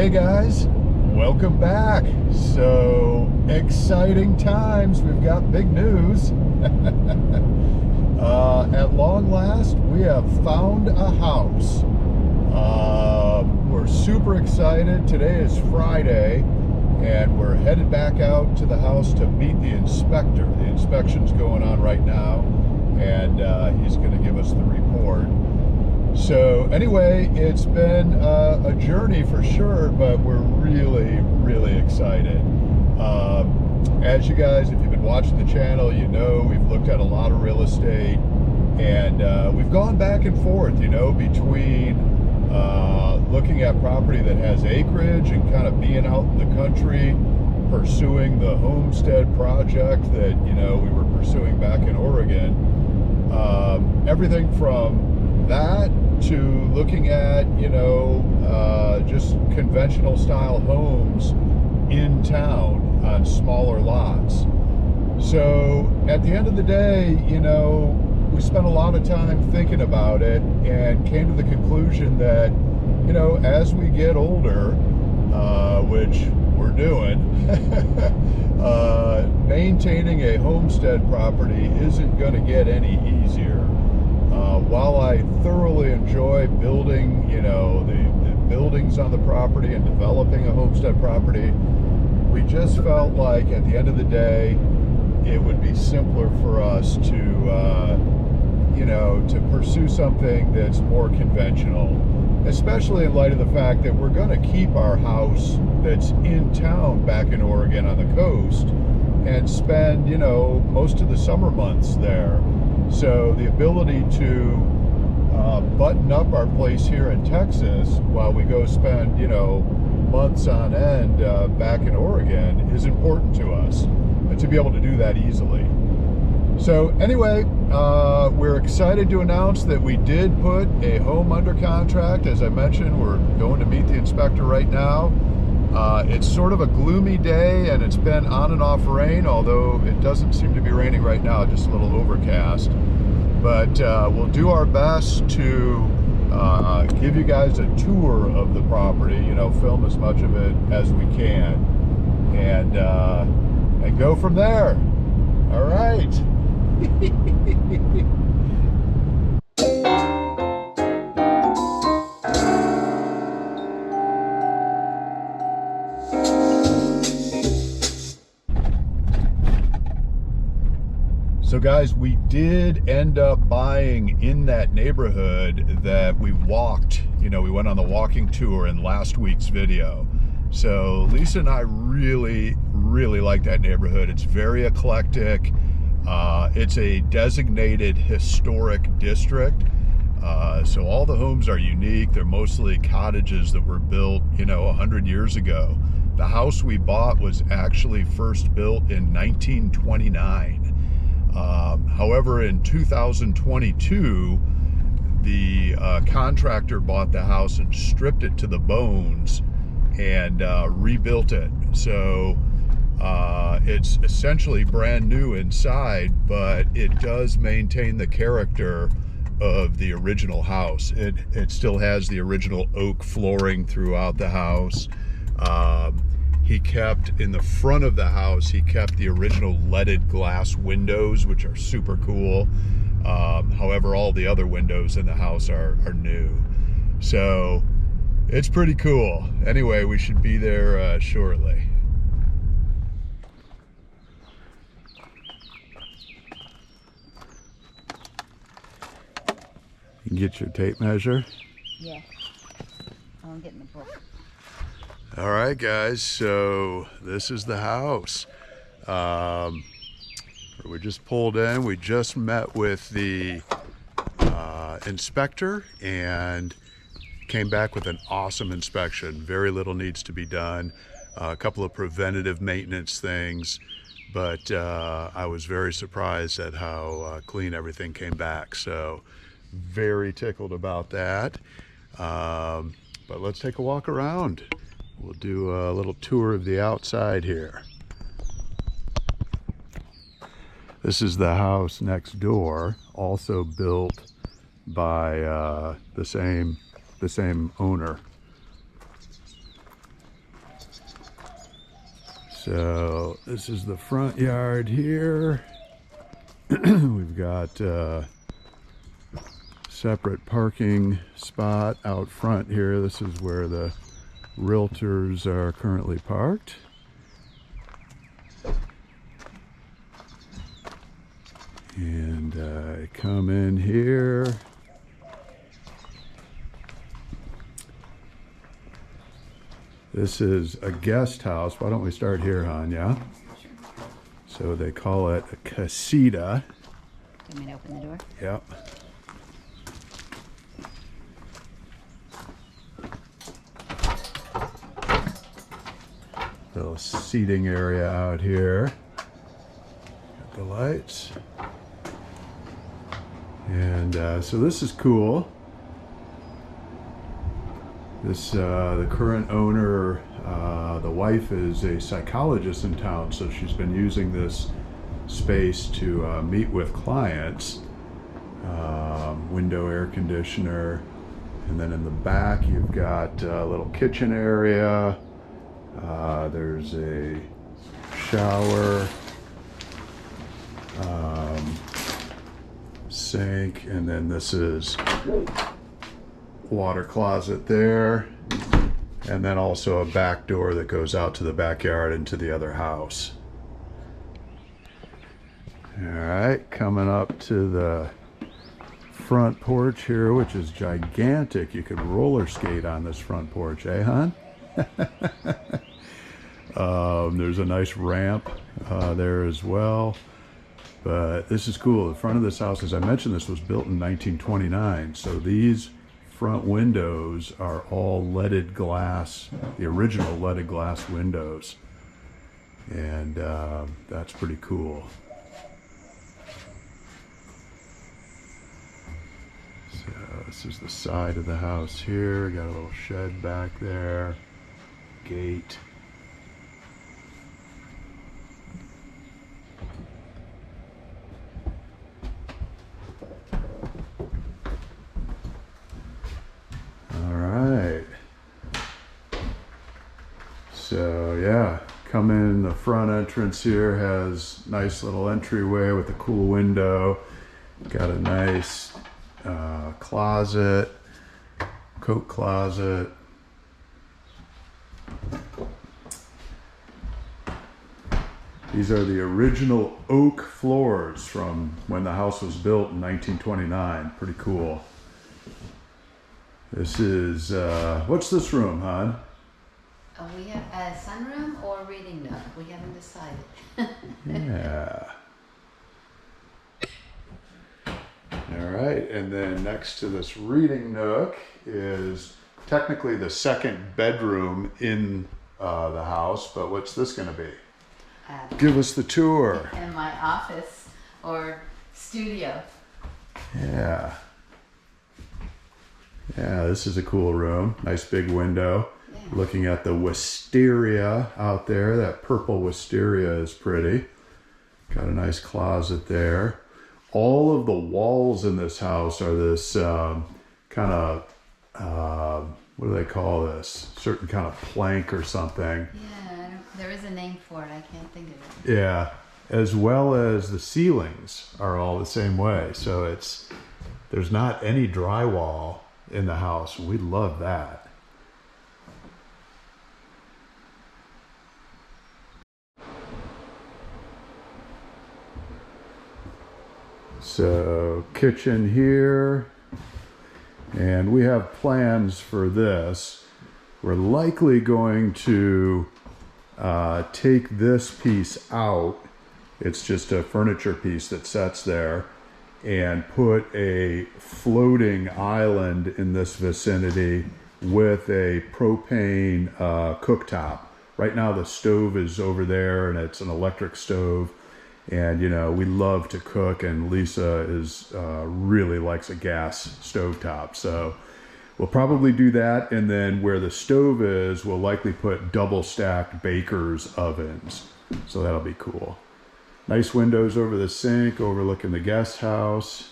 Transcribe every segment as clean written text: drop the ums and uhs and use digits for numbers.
Hey guys, welcome back. So exciting times. We've got big news. At long last, we have found a house. We're super excited. Today is Friday, and we're headed back out to the house to meet the inspector. The inspection's going on right now, and he's going to give us the report. So anyway, it's been a journey for sure, but we're really excited. As you guys, if you've been watching the channel, you know we've looked at a lot of real estate, and we've gone back and forth, you know, between looking at property that has acreage and kind of being out in the country, pursuing the homestead project that, you know, we were pursuing back in Oregon. Everything from that to looking at, you know, just conventional style homes in town on smaller lots. So at the end of the day, you know, we spent a lot of time thinking about it and came to the conclusion that, you know, as we get older, which we're doing, maintaining a homestead property isn't going to get any easier. While I thoroughly enjoy building, you know, the buildings on the property and developing a homestead property, we just felt like at the end of the day, it would be simpler for us to, you know, to pursue something that's more conventional, especially in light of the fact that we're going to keep our house that's in town back in Oregon on the coast and spend, you know, most of the summer months there. So the ability to button up our place here in Texas while we go spend, you know, months on end back in Oregon is important to us, and to be able to do that easily. So anyway, we're excited to announce that we did put a home under contract. As I mentioned, we're going to meet the inspector right now. It's sort of a gloomy day, and it's been on and off rain, although it doesn't seem to be raining right now, just a little overcast. But we'll do our best to give you guys a tour of the property, you know, film as much of it as we can, and go from there. All right. So guys, we did end up buying in that neighborhood that we walked. You know, we went on the walking tour in last week's video. So Lisa and I really like that neighborhood. It's very eclectic. It's a designated historic district. So all the homes are unique. They're mostly cottages that were built, you know, 100 years ago. The house we bought was actually first built in 1929. However, in 2022, the contractor bought the house and stripped it to the bones and rebuilt it. So it's essentially brand new inside, but it does maintain the character of the original house. It still has the original oak flooring throughout the house. He kept, in the front of the house, he kept the original leaded glass windows, which are super cool. However, all the other windows in the house are new. So it's pretty cool. Anyway, we should be there shortly. You can get your tape measure. Yeah. I'm getting the book. All right, guys, so this is the house. We just pulled in. We just met with the inspector and came back with an awesome inspection. Very little needs to be done. A couple of preventative maintenance things, but I was very surprised at how clean everything came back. So very tickled about that. But let's take a walk around. We'll do a little tour of the outside here. This is the house next door, also built by the same owner. So this is the front yard here. We've got separate parking spot out front here. This is where the realtors are currently parked. And I come in here. This is a guest house. Why don't we start here, hon? Yeah? So they call it a casita. You want me to open the door? Yep. Little seating area out here. Got the lights. And so this is cool. This, the current owner, the wife is a psychologist in town, so she's been using this space to meet with clients. Window air conditioner. And then in the back you've got a little kitchen area. There's a shower, sink, and then this is water closet there, and then also a back door that goes out to the backyard into the other house. All right, coming up to the front porch here, which is gigantic. You could roller skate on this front porch, eh, hon? There's a nice ramp there as well. But this is cool. The front of this house, as I mentioned, this was built in 1929. So these front windows are all leaded glass, the original leaded glass windows. And that's pretty cool. So this is the side of the house here. Got a little shed back there, gate. So yeah, come in, the front entrance here has nice little entryway with a cool window. Got a nice closet, coat closet. These are the original oak floors from when the house was built in 1929. Pretty cool. This is, what's this room, hon? We have a sunroom or reading nook. We haven't decided. Yeah. All right, and then next to this reading nook is technically the second bedroom in the house, but what's this going to be? Give us the tour. In my office or studio. Yeah. Yeah, this is a cool room. Nice big window. Yeah. Looking at the wisteria out there. That purple wisteria is pretty. Got a nice closet there. All of the walls in this house are this kind of, what do they call this? Certain kind of plank or something. Yeah, there is a name for it. I can't think of it. Yeah, as well as the ceilings are all the same way. So there's not any drywall in the house. We love that. So kitchen here, and we have plans for this. We're likely going to take this piece out. It's just a furniture piece that sits there, and put a floating island in this vicinity with a propane cooktop. Right now the stove is over there, and it's an electric stove. And you know, we love to cook, and Lisa really likes a gas stovetop. So we'll probably do that, and then where the stove is, we'll likely put double stacked baker's ovens. So that'll be cool. Nice windows over the sink, overlooking the guest house.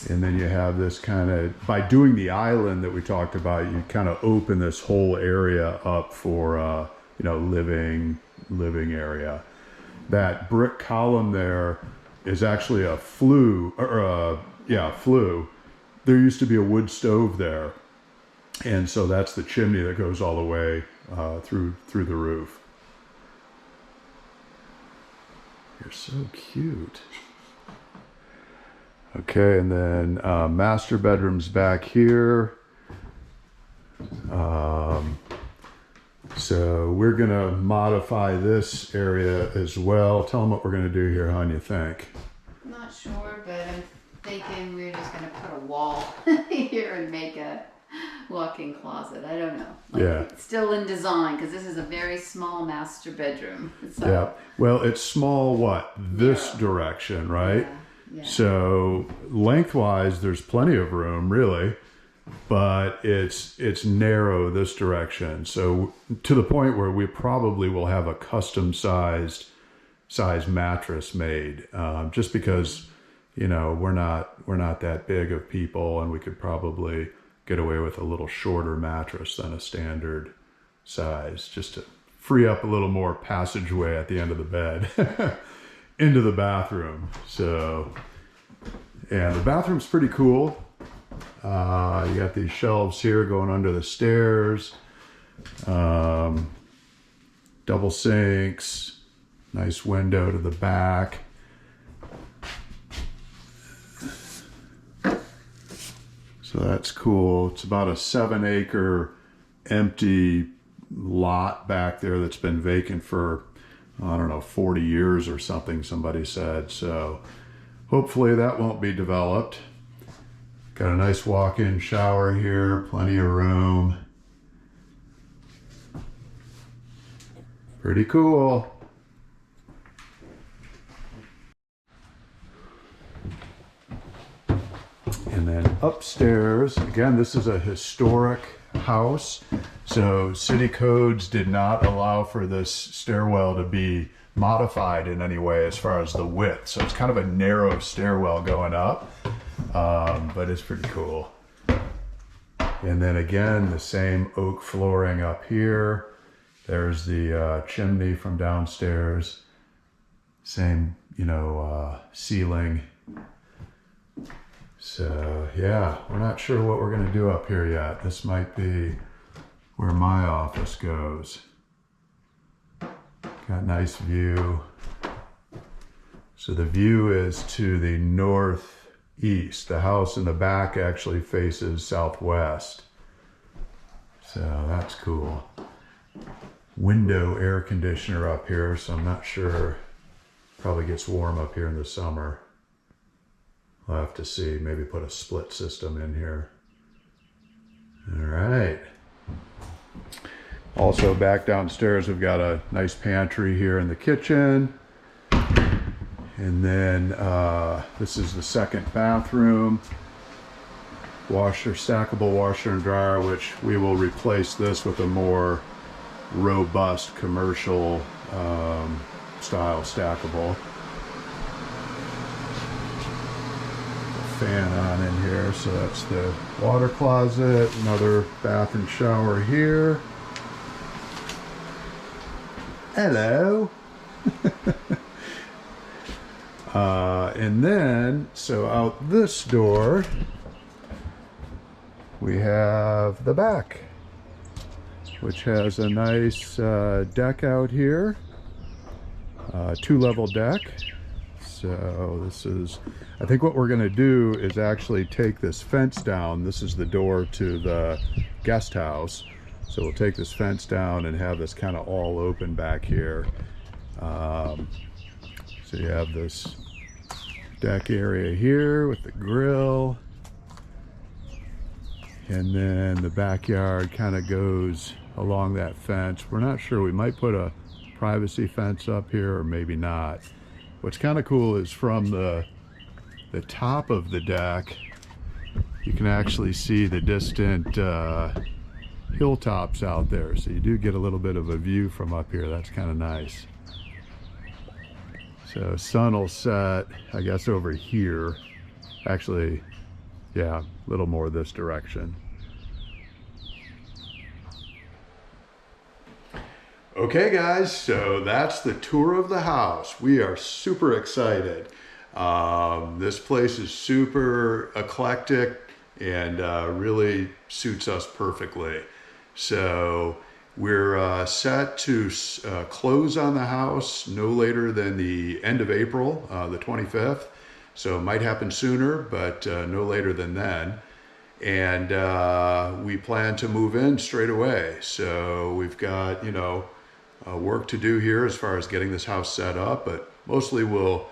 And then you have this kind of, by doing the island that we talked about, you kind of open this whole area up for living area. That brick column there is actually a flue, flue. There used to be a wood stove there, and so that's the chimney that goes all the way through the roof. You're so cute. Okay, and then master bedrooms back here. So we're gonna modify this area as well. Tell them what we're gonna do here, hon, you think? I'm not sure, but I'm thinking we're just gonna put a wall here and make a walk-in closet. I don't know. Yeah. It's still in design because this is a very small master bedroom. So, yeah. Well, it's small, this direction, right? Yeah. So lengthwise, there's plenty of room, really. But it's narrow this direction, so to the point where we probably will have a custom size mattress made, just because we're not that big of people, and we could probably get away with a little shorter mattress than a standard size, just to free up a little more passageway at the end of the bed into the bathroom. So, and the bathroom's pretty cool. You got these shelves here going under the stairs, double sinks, nice window to the back. So that's cool. It's about a 7-acre empty lot back there that's been vacant for, I don't know, 40 years or something, somebody said. So hopefully that won't be developed. Got a nice walk-in shower here, plenty of room. Pretty cool. And then upstairs, again, this is a historic house, so city codes did not allow for this stairwell to be modified in any way as far as the width. So it's kind of a narrow stairwell going up. But it's pretty cool. And then again, the same oak flooring up here. There's the chimney from downstairs. Same, ceiling. So yeah, we're not sure what we're gonna do up here yet. This might be where my office goes. Got a nice view. So the view is to the northeast. The house in the back actually faces southwest. So that's cool. Window air conditioner up here, so I'm not sure. Probably gets warm up here in the summer. I'll have to see, maybe put a split system in here. All right. Also back downstairs, we've got a nice pantry here in the kitchen. And then this is the second bathroom. Stackable washer and dryer, which we will replace this with a more robust commercial style stackable. Fan on in here, so that's the water closet. Another bath and shower here. Hello. And then, so out this door, we have the back, which has a nice deck out here, two-level deck. So this is, I think what we're going to do is actually take this fence down. This is the door to the guest house. So we'll take this fence down and have this kind of all open back here. So you have this deck area here with the grill. And then the backyard kind of goes along that fence. We're not sure, we might put a privacy fence up here or maybe not. What's kind of cool is from the top of the deck, you can actually see the distant hilltops out there. So you do get a little bit of a view from up here. That's kind of nice. So sun will set, I guess, over here. Actually, yeah, a little more this direction. Okay guys, so that's the tour of the house. We are super excited. This place is super eclectic and really suits us perfectly. So we're set to close on the house no later than the end of April, the 25th. So it might happen sooner, but no later than then. And we plan to move in straight away. So we've got, work to do here as far as getting this house set up, but mostly we'll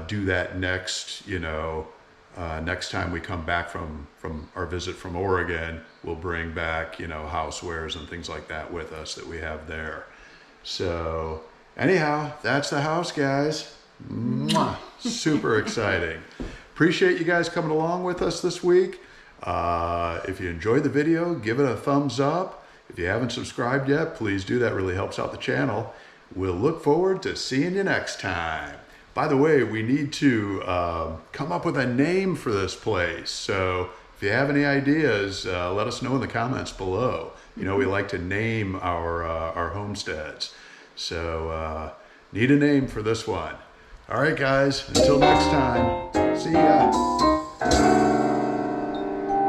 do that next, next time we come back from our visit from Oregon. We'll bring back, housewares and things like that with us that we have there. So anyhow, that's the house, guys. Mwah. Super exciting. Appreciate you guys coming along with us this week. If you enjoyed the video, give it a thumbs up. If you haven't subscribed yet, please do. That really helps out the channel. We'll look forward to seeing you next time. By the way, we need to come up with a name for this place. So if you have any ideas, let us know in the comments below. We like to name our homesteads. So need a name for this one. All right, guys, until next time, see ya.